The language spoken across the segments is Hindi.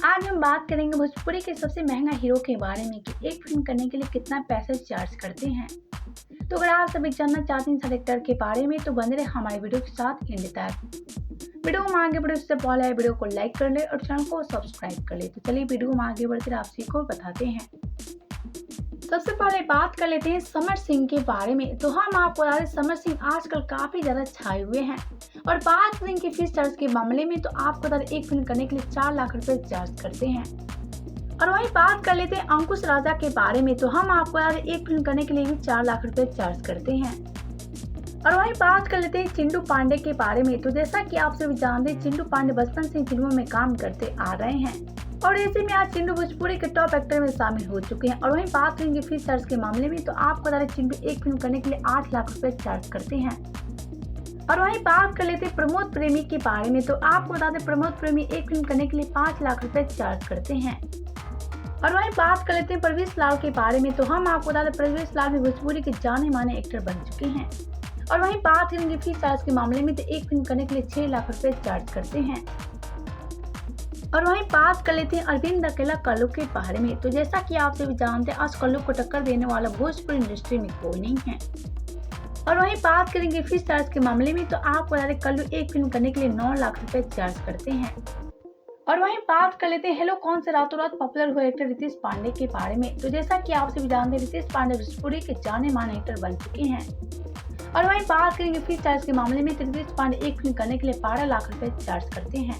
आज हम बात करेंगे भोजपुरी के सबसे महंगा हीरो के बारे में कि एक फिल्म करने के लिए कितना पैसा चार्ज करते हैं। तो अगर आप सभी जानना चाहते हैं एक्टर के बारे में तो बने रहे हमारे वीडियो के साथ एंड तक। वीडियो में आगे बढ़े उससे पहले वीडियो को लाइक कर ले और चैनल को सब्सक्राइब कर ले। तो चलिए वीडियो में आगे बढ़ते आप सभी को बताते हैं। सबसे पहले बात कर लेते हैं समर सिंह के बारे में। तो हम आपको बता दें समर सिंह आजकल काफी ज्यादा छाए हुए हैं और बात करें कि फीस चार्ज के मामले में तो आपको बता दें एक फिल्म करने के लिए 4 लाख रुपए चार्ज करते हैं। और वहीं बात कर लेते हैं अंकुश राजा के बारे में। तो हम आपको बता दें एक फिल्म करने के लिए भी 4 लाख रुपए चार्ज करते हैं। और वहीं बात कर लेते हैं चिंटू पांडे के बारे में। तो जैसा कि आप सभी जानते हैं चिंटू पांडे बचपन से फिल्मों में काम करते आ रहे हैं और ऐसे में आज चिंटू भोजपुरी के टॉप एक्टर में शामिल हो चुके हैं। और वहीं बात करेंगे फीस चार्ज के मामले में तो आपको बता दें चिंटू एक फिल्म करने के लिए 8 लाख रुपए चार्ज करते हैं। और वहीं बात कर लेते हैं प्रमोद प्रेमी के बारे में। तो आपको बता दें प्रमोद प्रेमी एक फिल्म करने के लिए 5 लाख रुपए चार्ज करते हैं। और वहीं बात कर लेते हैं परवेश लाल के बारे में। तो हम आपको बता दें परवेश लाल भी भोजपुरी के जाने माने एक्टर बन चुके हैं। और वहीं बात करेंगे फीस चार्ज के मामले में तो एक फिल्म करने के लिए 6 लाख रुपए चार्ज करते हैं। और वहीं बात कर लेते हैं अरविंद अकेला कल्लू के बारे में। तो जैसा कि आप सभी जानते हैं आज कल्लू को टक्कर देने वाला भोजपुरी इंडस्ट्री में कोई नहीं है। और वहीं बात करेंगे फीस चार्ज के मामले में तो आप बता दें कल्लू एक फिल्म करने के लिए 9 लाख रुपए चार्ज करते हैं। और वहीं बात कर लेते हैं हेलो कौन से रातों रात पॉपुलर हुए एक्टर रितेश पांडे के बारे में। तो जैसा कि आप सभी जानते हैं रितेश पांडे भोजपुरी के जाने माने एक्टर बन चुके हैं। और वहीं बात करेंगे फीस चार्ज के मामले में तो रितेश पांडे एक फिल्म करने के लिए 12 लाख रुपए चार्ज करते हैं।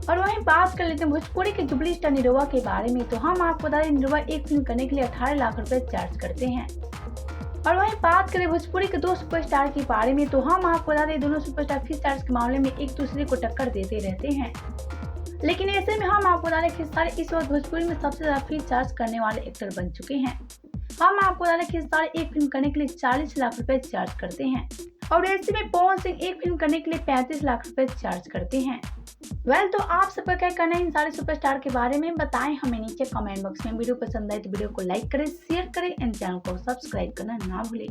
और वहीं बात कर लेते हैं भोजपुरी के जुबली स्टार निरहुआ के बारे में। तो हम आपको बता दें निरहुआ एक फिल्म करने के लिए 18 लाख रुपए चार्ज करते हैं। और वहीं बात करें भोजपुरी के 2 सुपरस्टार के बारे में। तो हम आपको बता दें दोनों सुपरस्टार फीस चार्ज के मामले में एक दूसरे को टक्कर देते रहते हैं। लेकिन ऐसे में हम आपको बता दें कि सारे इस वक्त भोजपुरी में सबसे ज्यादा फीस चार्ज करने वाले एक्टर बन चुके हैं। हम आपको बता दें कि सारे एक फिल्म करने के लिए 40 लाख रुपए चार्ज करते हैं। और ऐसे में पवन सिंह एक फिल्म करने के लिए 35 लाख रुपए चार्ज करते हैं। तो आप सबका क्या कहना है इन सारे सुपरस्टार के बारे में बताएं हमें नीचे कमेंट बॉक्स में। वीडियो पसंद आए तो वीडियो को लाइक करें, शेयर करें एंड चैनल को सब्सक्राइब करना ना भूलें।